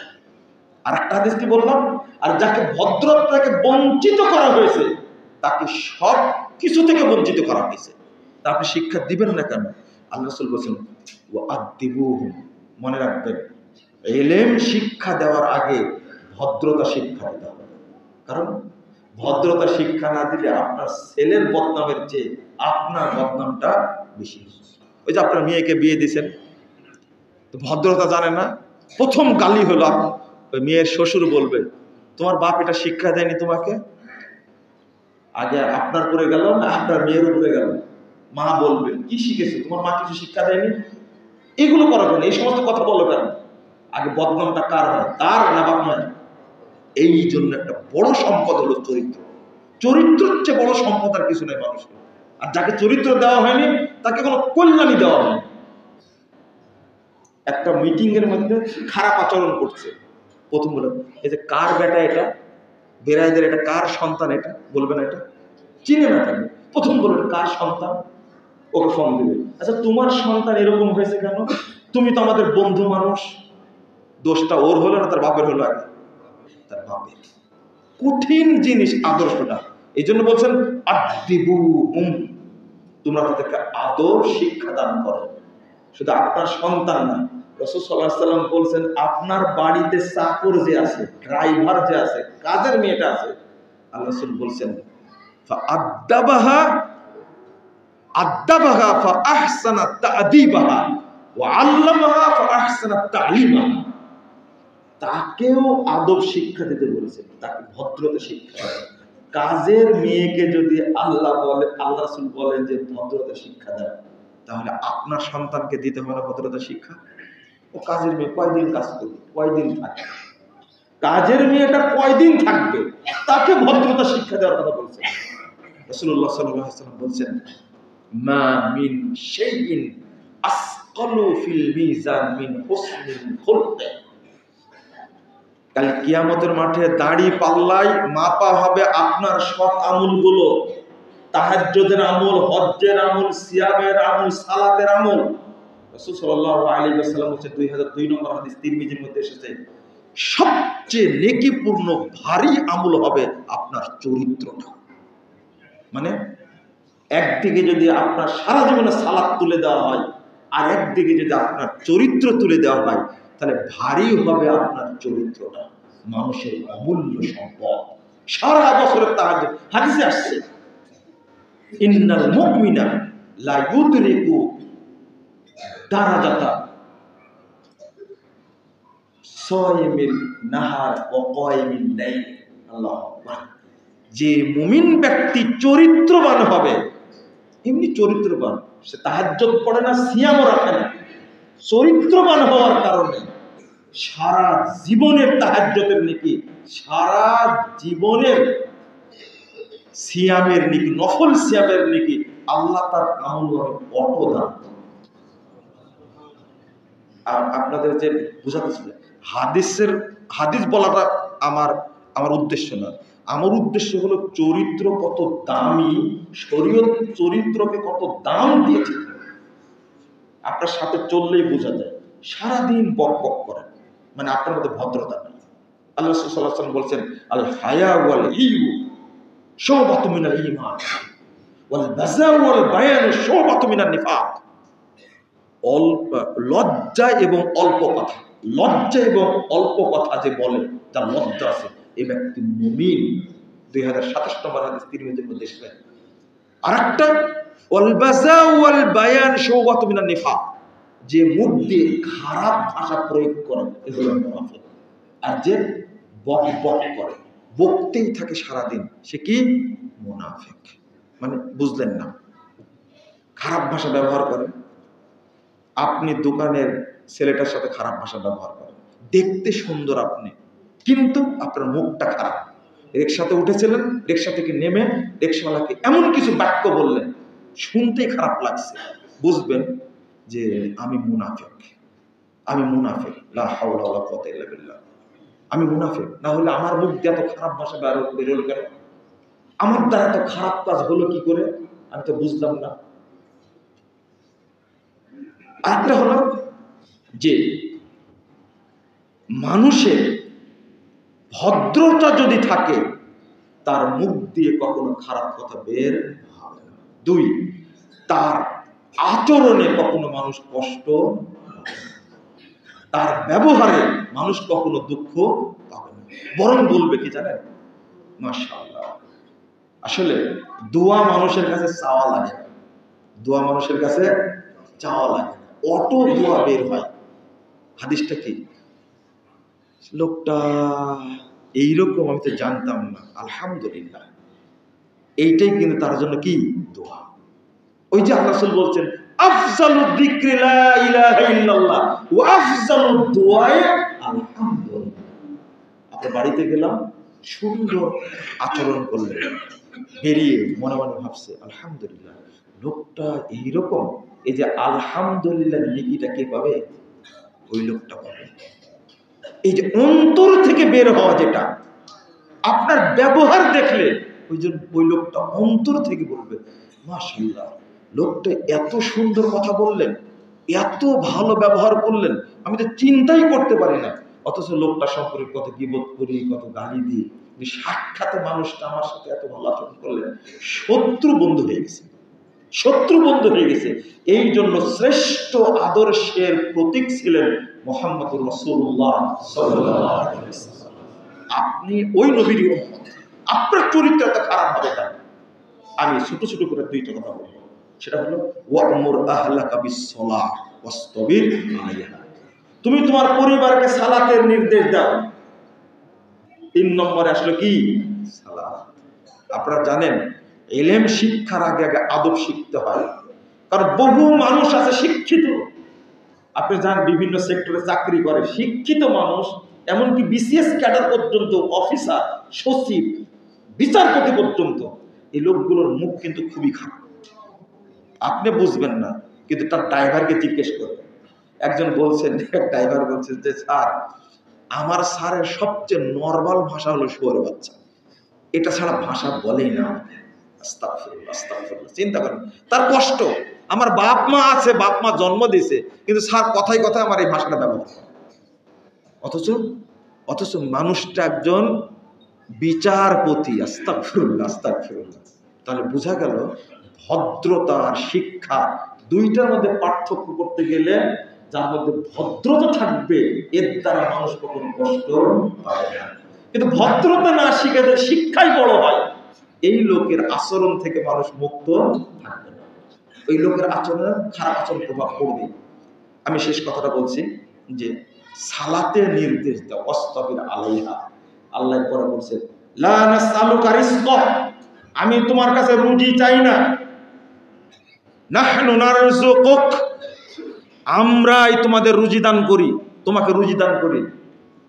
আর একটা হাদিস কি বললাম, আর যাকে ভদ্রতা থেকে বঞ্চিত করা হয়েছে, তাকে সব কিছু থেকে বঞ্চিত করা হয়েছে। তা আপনি শিক্ষা দিবেন না কেন? আল্লাহ রাসূল বলেছেন, ওয়াআদ্দিবুহুম, মনে রাখবেন, ইলম শিক্ষা দেওয়ার আগে ভদ্রতা শিক্ষা দিতে হবে। কারণ ভদ্রতা শিক্ষা না দিলে আপনার ছেলের বদনামের চেয়ে আপনার বদনামটা বেশি। ওই যে আপনার মেয়েকে বিয়ে দিয়েছেন, তো ভদ্রতা জানে না, প্রথম গালি হলো ওই মেয়ের শ্বশুর বলবে, তোমার বাপ এটা শিক্ষা দেয়নি তোমাকে। আগে আপনার উপরে গেল না আপনার মেয়ের উপরে গেল, মা বলবে কি শিখেছে, তোমার মা কিছু শিক্ষা দেয়নি। এগুলো করা কেন? এই সমস্ত কথা বলো কেন? আগে বদনামটা কার হয়, তার না বাপ মায়ের? এই জন্য একটা বড় সম্পদ হলো চরিত্র। চরিত্রের চেয়ে বড় সম্পদ আর কিছু নেই মানুষের। আর যাকে চরিত্র দেওয়া হয়নি তাকে কোনো কল্যাণই দেওয়া হয়নি। একটা মিটিং এর মধ্যে খারাপ আচরণ করছে, প্রথম বলে, এই যে কার বেটা এটা, বেড়াইদের এটা কার সন্তান, এটা বলবে না, এটা চিনে না কেন? প্রথম বলবে কার সন্তান, ওকে ফোন দিবে, আচ্ছা তোমার সন্তান এরকম হয়েছে কেন, তুমি তো আমাদের বন্ধু মানুষ। দোষটা ওর হলো না তার বাপের হলো? আগে তার বাপের। কঠিন জিনিস আদর্শটা। এই জন্য বলছেন আদ্দিবুহুম, তোমরা তাদেরকে আদর শিক্ষা দান করো। শুধু আপনার সন্তান না, রাসূল সাল্লাল্লাহু আলাইহি ওয়াসাল্লাম বলছেন আপনার বাড়িতে চাকর যে আছে, ড্রাইভার যে আছে, কাজের মেয়েটা আছে, আল্লাহ রাসূল বলছেন ফাআদ্দাবাহা আদ্দাবাহা ফাআহসানা তা'দীবাহা ওয়া আল্লামাহা ফাআহসানা তা'লিমাহা, তাকেও আদব শিক্ষা দিতে বলেছেন, তাকে ভদ্রতা শিক্ষা। কাজের মেয়েকে যদি আল্লাহ বলে, আল্লাহ রাসূল বলেন যে ভদ্রতা শিক্ষা দেয়, তাহলে আপনার সন্তানকে দিতে হবে না ভদ্রতা শিক্ষা? ও কাজের মেয়ে কয়দিন কাজ করবে, কয়দিন থাকবে, কাজের মেয়েটা কয়দিন থাকবে, তাকে ভদ্রতা শিক্ষা দেওয়ার কথা বলছেন। রাসূলুল্লাহ সাল্লাল্লাহু আলাইহি ওয়াসাল্লাম বলছেন, মা মিন শাইইন আসকালু ফিল মিজান মিন হুসনিল খুলক, কাল কিয়ামতের মাঠে দাড়ি পাল্লায় মাপা হবে আপনার সৎ আমলগুলো, তাহাজ্জুদের আমল, হজ্জের আমল, সিয়ামের আমল, সালাতের আমল। রাসূল সাল্লাল্লাহু আলাইহি ওয়াসাল্লাম হচ্ছে 2002 নম্বর হাদিস তিরমিজির মধ্যে এসেছে, সবচেয়ে নেকিপূর্ণ ভারী আমল হবে আপনার চরিত্রটা। মানে একদিকে যদি আপনার সারা জীবনে সালাত তুলে দেওয়া হয়, আর একদিকে যদি আপনার চরিত্র তুলে দেওয়া হয়, তাহলে ভারী হবে আপনার চরিত্রটা। মানুষের অমূল্য সম্পদ। সারা বছরের তাহাজ্জুদ, হাদিসে আসছে ইন্নাল মুমিনা লা ইউদরিকু দারাজাতা সাইমিল নাহার ওয়া কায়মিল লাইল। আল্লাহু আকবার। যে মুমিন ব্যক্তি চরিত্রবান হবে, এমনি চরিত্রবান, সে তাহাজ্জুদ পড়ে না, সিয়ামও রাখে না, চরিত্রবান হওয়ার কারণে সারা জীবনের তাহাজ্জুদের নেকি, সারা জীবনের সিয়ামের নেকি, নফল সিয়ামের নেকি আল্লাহ তার আমলনামায় অটো দান। আর আপনাদের যে বুঝাতেছিল হাদিস বলাটা আমার উদ্দেশ্য না। আমার উদ্দেশ্য হলো চরিত্র কত দামি, শরীয়ত চরিত্রকে কত দাম দিয়েছে। আপনার সাথে চললেই বোঝা যায় সারাদিন বক বক করেন, মানে আপনার মধ্যে ভদ্রতা নেই। আল্লাহ রাসূল সাল্লাল্লাহু আলাইহি ওয়াসাল্লাম বলছেন, আল হায়া ওয়াল ইউ শুবাতুম মিনাল ঈমান ওয়াল বাযা ওয়াল বায়ান শুবাতুম মিনান নিফাক। লজ্জা এবং অল্প কথা, লজ্জা এবং অল্প কথা যে বলে, তার লজ্জা আছে, এই ব্যক্তি মুমিন। 2027 নম্বর হাদিস তিরমিজির মধ্যে এসেছে। আরেকটা ওয়াল বাযা ওয়াল বায়ান শুবাতুম মিনান নিফাক, যে মুখ দিয়ে খারাপ ভাষা প্রয়োগ করে এগুলো মুনাফিক। আর যে বক বক করে, বকতেই থাকে সারাদিন, সে কি? মুনাফিক। মানে বুঝলেন না? খারাপ ভাষা ব্যবহার করে। আপনি দোকানের ছেলেটার সাথে খারাপ ভাষা ব্যবহার করেন, দেখতে সুন্দর আপনি, কিন্তু আপনার মুখটা খারাপ। রিকশাতে উঠেছিলেন, রিকশা থেকে নেমে রিকশাওয়ালাকে এমন কিছু বাক্য বললেন, শুনতেই খারাপ লাগছে, বুঝবেন যে আমি মুনাফিক, আমি মুনাফিক। লা হাওলা ওয়ালা কুওয়াতা ইল্লা বিল্লাহ। আমি মুনাফিক। না হলে আমার মুখ দিয়ে এত খারাপ ভাষা বেরোল কেন? আমার দ্বারা এত খারাপ কাজ হলো কি করে? আমি তো বুঝলাম না। আরেকটা হলো যে মানুষের ভদ্রতা যদি থাকে, তার মুখ দিয়ে কখনো খারাপ কথা বের হবে না। 2, তার আচরণে কখনো মানুষ কষ্ট, তার ব্যবহারে মানুষ কখনো দুঃখ পাবে না, বরং বলবে কি জানেন? মাশাআল্লাহ। আসলে দোয়া মানুষের কাছে চাওয়া লাগে না, দোয়া মানুষের কাছে চাওয়া লাগে না, অটো দোয়া বের হয়। হাদিসটা কি? লোকটা এইরকম, আমি তো জানতাম না, আলহামদুলিল্লাহ। এইটাই কিন্তু তার জন্য কি? দোয়া। ওই যে আল্লাহ রাসূল বলছেন, আফজালুদ যিকরি লা ইলাহা ইল্লাল্লাহ ওয়া আফজালুদ দুআই আলহামদুলিল্লাহ। আপনার বাড়িতে গেলাম, সুন্দর আচরণ করলেন, বেরিয়ে মনে মনে ভাবছে আলহামদুলিল্লাহ, লোকটা এইরকম। এই যে আলহামদুলিল্লাহ নেকিটা কে পাবে? ওই লোকটা পাবে। এই যে অন্তর থেকে বের হওয়া, যেটা আপনার ব্যবহার দেখলে ওই লোকটা অন্তর থেকে বলবে মাশাআল্লাহ, লোকটা এত সুন্দর কথা বললেন, এত ভালো ব্যবহার করলেন, আমি তো চিন্তাই করতে পারি না। অথচ লোকটা সম্পর্কে কত গীবত করি, কত গালি দিই, সাক্ষাৎ মানুষটা আমার সাথে এত ভালো আচরণ করলেন, শত্রু বন্ধু হয়ে গেছে, শত্রু বন্ধু হয়ে গেছে। এই জন্য শ্রেষ্ঠ আদর্শের প্রতীক ছিলেন মুহাম্মদুর রাসূলুল্লাহ সাল্লাল্লাহু আলাইহি ওয়াসাল্লাম। আপনি ওই নবীর উম্মত, আপনার চরিত্র এত খারাপ হবে না। আমি ছোট ছোট করে 2টা কথা বলবো, সেটা হলো ওয়া'মুর আহলাকা বিস-সালাহ ওয়াসতাবির আলাইহা। তুমি তোমার পরিবারকে সালাতের নির্দেশ দাও। 3 নম্বরে আসলে কি? সালাত। আপনারা জানেন, ইলম শিক্ষার আগে আগে আদব শিখতে হয়। কারণ বহু মানুষ আছে শিক্ষিত, আপনি জানেন বিভিন্ন সেক্টরে চাকরি করে শিক্ষিত মানুষ, এমনকি বিসিএস ক্যাডার পর্যন্ত, অফিসার, সচিব, বিচারপতি পর্যন্ত, এই লোকগুলোর মুখ কিন্তু খুবই খারাপ। আপনি বুঝবেন না, কিন্তু তার ড্রাইভারকে জিজ্ঞেস করবেন। একজন বলছেন, ড্রাইভার বলছেন যে স্যার, আমার স্যারের সবচেয়ে নরমাল ভাষা হলো শুয়োরের বাচ্চা, এটা ছাড়া ভাষা বলেই না। আস্তাগফিরুল্লাহ, আস্তাগফিরুল্লাহ। চিন্তা করেন, তার কষ্ট। আমার বাপ মা আছে, বাপ মা জন্ম দিয়েছে, কিন্তু স্যার কথায় কথায় আমার এই ভাষাটা ব্যবহার করে। অথচ মানুষটা একজন বিচারপতি। আস্তাগফিরুল্লাহ, আস্তাগফিরুল্লাহ। তাহলে বোঝা গেল ভদ্রতা আর শিক্ষা 2টার মধ্যে পার্থক্য করতে গেলে যার মধ্যে ভদ্রতা থাকবে, এর দ্বারা মানুষ কখনো কষ্ট পাবে না। কিন্তু ভদ্রতা না শিখে শিক্ষাই বড় হয়, এই লোকের আচরণ থেকে মানুষ মুক্ত থাকবে না। ওই লোকের আচরণের খারাপ আচরণ প্রভাব পড়বে। আমি শেষ কথাটা বলছি যে সালাতে নির্দেশ দাও, অস্তাবির আলাইহা। আল্লাহ পরে বলছে লা নাসআলুকা রিজকা, আমি তোমার কাছে রুজি চাই না, নাহনু নারযুকুক, আমরাই তোমাদের রুজি দান করি, তোমাকে রুজি দান করি।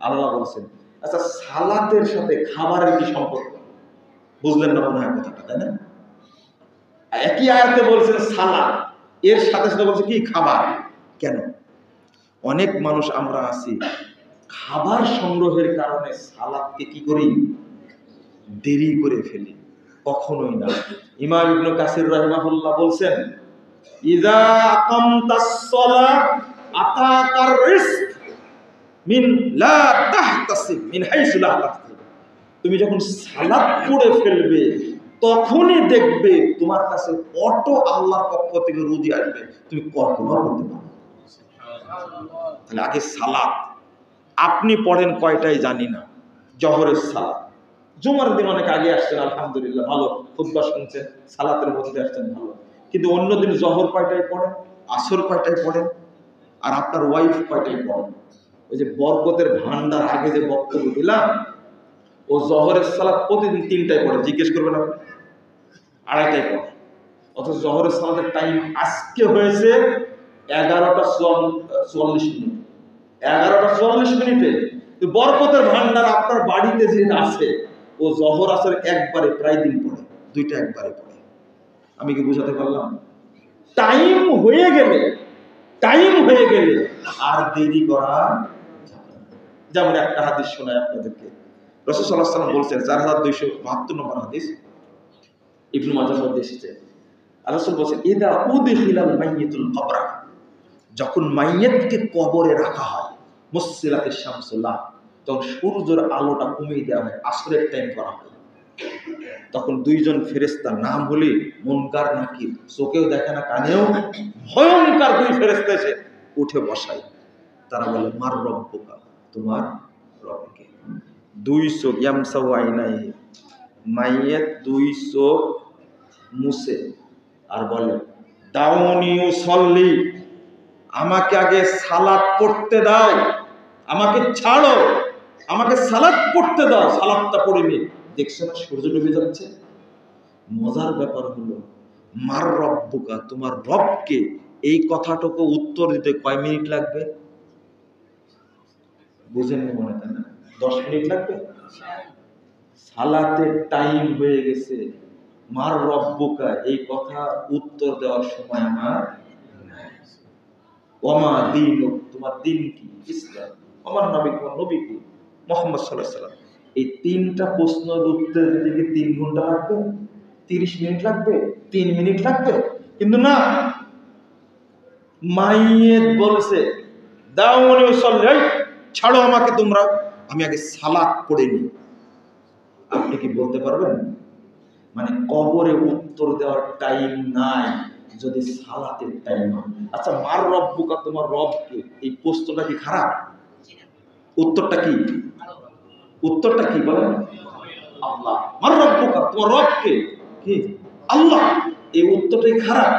আল্লাহ বলছেন। আচ্ছা, সালাতের সাথে খাবারের কি সম্পর্ক? বুঝলেন না মনে হয় কথাটা, তাই না? একই আয়াতে বলছেন সালাত, এর সাথে সাথে বলছে কি খাবার। কেন? অনেক মানুষ আমরা আছি খাবার সংগ্রহের কারণে সালাতকে কি করি, দেরি করে ফেলি। কখনোই না। ইমাম ইবনে কাসির রাহিমাহুল্লাহ বলছেন ইযা আকামতাস সালাহ আতাকার রিজক মিন লা তাহতাসিব মিন হাইসু লা তাহতাসিব। তুমি যখন সালাত পড়ে ফেলবে তখনই দেখবে তোমার কাছে অটো আল্লাহর পক্ষ থেকে রুজি আসবে, তুমি কল্পনা করতে পারো। তাহলে আগে সালাত। আপনি পড়েন কয়টাই জানি না, জোহরের সালাত, জুমার দিন অনেক আগে আসছেন, আলহামদুলিল্লাহ ভালো, খুতবা শুনছেন, সালাতের মধ্যে আসছেন ভালো। কিন্তু অন্যদিন জোহর কয়টায় পড়েন, আসর কয়টায় পড়েন, আর আপনার ওয়াইফ কয়টায় পড়েন? ওই যে বরকতের ভান্ডার আগে যে বক্তব্য দিলাম, ও জোহরের সালাত প্রতিদিন 3টায় পড়ে, জিজ্ঞেস করবেন আপনি, 2:30টায় পড়ে। অথচ জোহরের সালাতের টাইম আজকে হয়েছে 11টা 44 মিনিট। 11টা 44 মিনিটে বরকতের ভান্ডার আপনার বাড়িতে যে আছে, ও জোহর আসর একবারে প্রায় দিন পড়ে, 2টা একবারে পড়ে। আমি কি বুঝাতে পারলাম? টাইম হয়ে গেলে আর দেরি করা। যেমন একটা হাদিস শোনায় আপনাদেরকে, রাসূল সাল্লাল্লাহু আলাইহি ওয়াসাল্লাম বলছেন, 4272 নম্বর হাদিস, ইবনে মাজাহ মধ্যে এসেছে। রাসূল বলেন ইদা উদখিলাল মাইয়িতুল কবরা, যখন মাইয়িতকে কবরে রাখা হয়, মুসসিলাতিশ শামসুল্লাহ, তখন সূর্যের আলোটা কমিয়ে দেওয়া হয়, আসরের টাইম করা হয়। তখন 2জন ফেরেশতা, নাম হলি মুনকার নাকির, চোখেও দেখে না কানেও, ভয়ঙ্কর 2 ফেরেশতা এসে উঠে বসায়। তারা বলে মার রব্বুকা, তোমার রবকে। 2 চোখ ইয়ামসাউ আইনাইহি, মাইয়াত 2 চোখ মুছে আর বলে দাউনি উসাল্লি, আমাকে আগে সালাত পড়তে দাও, আমাকে ছাড়ো, আমাকে সালাত পড়তে দাও, সালাতটা পড়ে নি। দেখছো না সূর্য ডুবে যাচ্ছে। মজার ব্যাপার হলো মার রব্বুকা, তোমার রবকে, এই কথাটুকু উত্তর দিতে কয় মিনিট লাগবে? বুঝেন মনে হয় না? 10 মিনিট লাগবে। সালাতের টাইম হয়ে গেছে, মার রব্বুকা এই কথা উত্তর দেওয়ার সময় আমার নাই। ওমা দীনুক, তোমার দিন কি? ইসলাম। আমার নবী, তোমার নবী কি? মুহাম্মদ সাল্লাল্লাহু আলাইহি ওয়াসাল্লাম। এই 3টা প্রশ্নের উত্তর দিতে 3 ঘন্টা লাগবে, 30 মিনিট লাগবে, 3 মিনিট লাগবে। কিন্তু না, মাইয়েত বলছে দাউনি উসাল্লি, ছাড়ো আমাকে তোমরা, আমি আগে সালাত পড়ে নি। আপনি কি বলতে পারবেন? মানে কবরে উত্তর দেওয়ার টাইম নাই যদি সালাতের টাইম হয়। আচ্ছা, মার রব্বুকা, তোমার রবকে, এই প্রশ্নটা কি খারাপ? উত্তরটা কি? উত্তরটা কি বলেন? আল্লাহ। মার রব্বুকা, তোমার রবকে কি? আল্লাহ। এই উত্তরটাই খারাপ।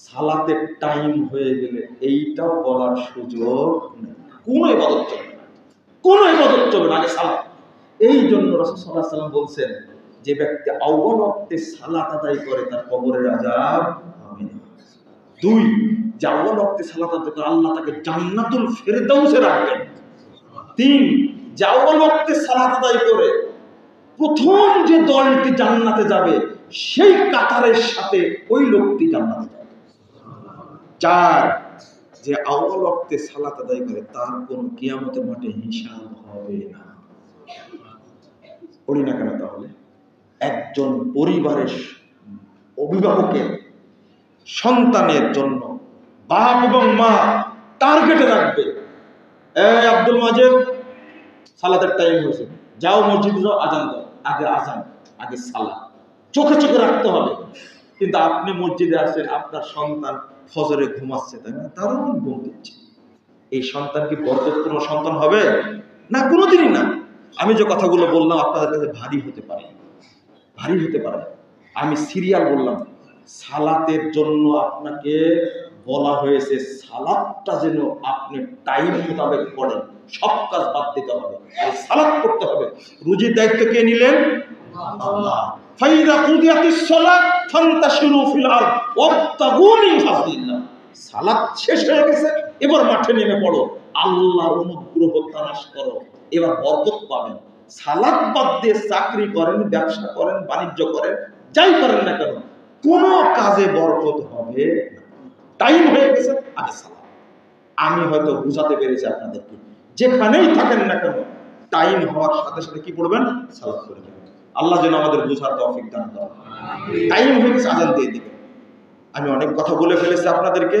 সালাতের টাইম হয়ে গেলে এইটাও বলার সুযোগ নেই। কোন ইবাদত চলবে না, কোন ইবাদত চলবে না, আগে সালাত। এই জন্য রাসূল সাল্লাল্লাহু আলাইহি ওয়াসাল্লাম বলছেন, যে ব্যক্তি আউয়াল ওয়াক্তে সালাত আদায় করে তার কবরের আযাব হবে না। 2, যে আউয়াল ওয়াক্তে সালাত আদায় করে আল্লাহ তাকে জান্নাতুল ফেরদাউসে রাখবেন। 3, যে আউয়াল ওয়াক্তে সালাত আদায় করে প্রথম যে দলটি জান্নাতে যাবে সেই কাতারের সাথে ওই লোকটি জান্নাতে যাবে। 4, যে আউয়াল ওয়াক্তে সালাত আদায় করে তার কোনো কিয়ামতের মাঠে হিসাব হবে না। পড়ি না কেন তাহলে? একজন পরিবারের অভিভাবকের সন্তানের জন্য বাপ এবং মা টার্গেটে রাখবে, এই আব্দুল মাজেদ, সালাতের টাইম হয়েছে, যাও মসজিদে যাও, আজান দাও, আগে আজান, আগে সালাত, চোখে চোখে রাখতে হবে। কিন্তু আপনি মসজিদে আসেন, আপনার সন্তান ফজরে ঘুমাচ্ছে, তাই না? দারুণ ঘুম দিচ্ছে। এই সন্তান কি বরকতপূর্ণ সন্তান হবে? না, কোনোদিনই না। আমি যে কথাগুলো বললাম আপনাদের কাছে ভারী হতে পারে, ভারী হতে পারে। আমি সিরিয়াল বললাম, সালাতের জন্য আপনাকে বলা হয়েছে সালাতটা যেন আপনি টাইম মোতাবেক পড়েন, সব কাজ বাদ দিতে হবে, সালাত করতে হবে। রুজির দায়িত্ব কে নিলেন? আল্লাহ। ফাইদা কুদিয়াতিস সালাত ফান্তাশিরু ফিল আরদ ওয়াবতাগু মিন ফাদলিল্লাহ। সালাত শেষ হয়ে গেছে, এবার মাঠে নেমে পড়ো, আল্লাহর অনুগ্রহ তালাশ করো, এবার বরকত পাবেন। সালাত বাদ দিয়ে চাকরি করেন, ব্যবসা করেন, বাণিজ্য করেন, যাই করেন না কেন, কোন কাজে বরকত হবে না। টাইম হয়ে গেছে, আগে সালাত। আমি হয়তো বুঝাতে পেরেছি আপনাদেরকে, যেখানেই থাকেন না কেন টাইম হওয়ার সাথে সাথে কি পড়বেন? সালাত পড়বেন। আল্লাহ যেন আমাদের বুঝার তৌফিক দান করেন। টাইম হয়ে গেছে, আজান দিয়ে দিবেন। আমি অনেক কথা বলে ফেলেছি আপনাদেরকে,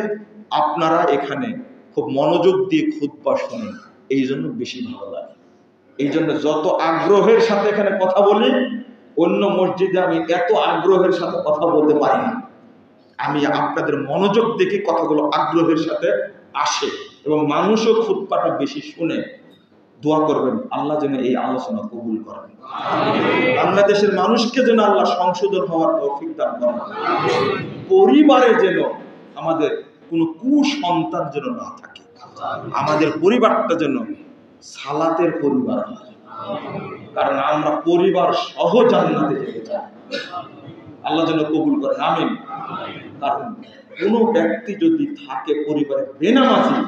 আপনারা এখানে খুব মনোযোগ দিয়ে খুতবা শোনেন, এই জন্য বেশি ভালো লাগে। এই জন্য যত আগ্রহের সাথে এখানে কথা বলি, অন্য মসজিদে আমি এত আগ্রহের সাথে কথা বলতে পারি না। আমি আপনাদের মনোযোগ দেখে কথাগুলো আগ্রহের সাথে আসে এবং মানুষও খুতবাটা বেশি শুনে। দোয়া করবেন আল্লাহ যেন এই আলোচনা কবুল করেন, বাংলাদেশের মানুষকে যেন আল্লাহ সংশোধন হওয়ার তৌফিক দান করেন, পরিবারে যেন আমাদের কোনো কুসন্তান যেন না থাকে, আমাদের পরিবারটা যেন সালাতের পরিবার হয়, কারণ আমরা পরিবার সহ জান্নাতে যেতে চাই। আল্লাহ যেন কবুল করেন, আমিন। কারণ কোনো ব্যক্তি যদি থাকে পরিবারে বেনামাজি,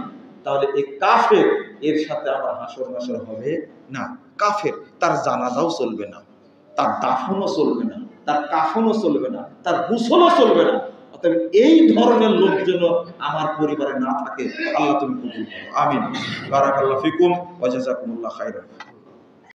তাহলে এই কাফের, এর সাথে আমার হাসর নাসর হবে না। কাফের, তার জানাজাও চলবে না, তার দাফনও চলবে না, তার কাফনও চলবে না, তার গোসলও চলবে না। অতএব এই ধরনের লোক যেন আমার পরিবারে না থাকে, আল্লাহ তুমি কবুল করো, আমিন। বারাকাল্লাহু ফিকুম ওয়া জাযাকুমুল্লাহু খাইরান।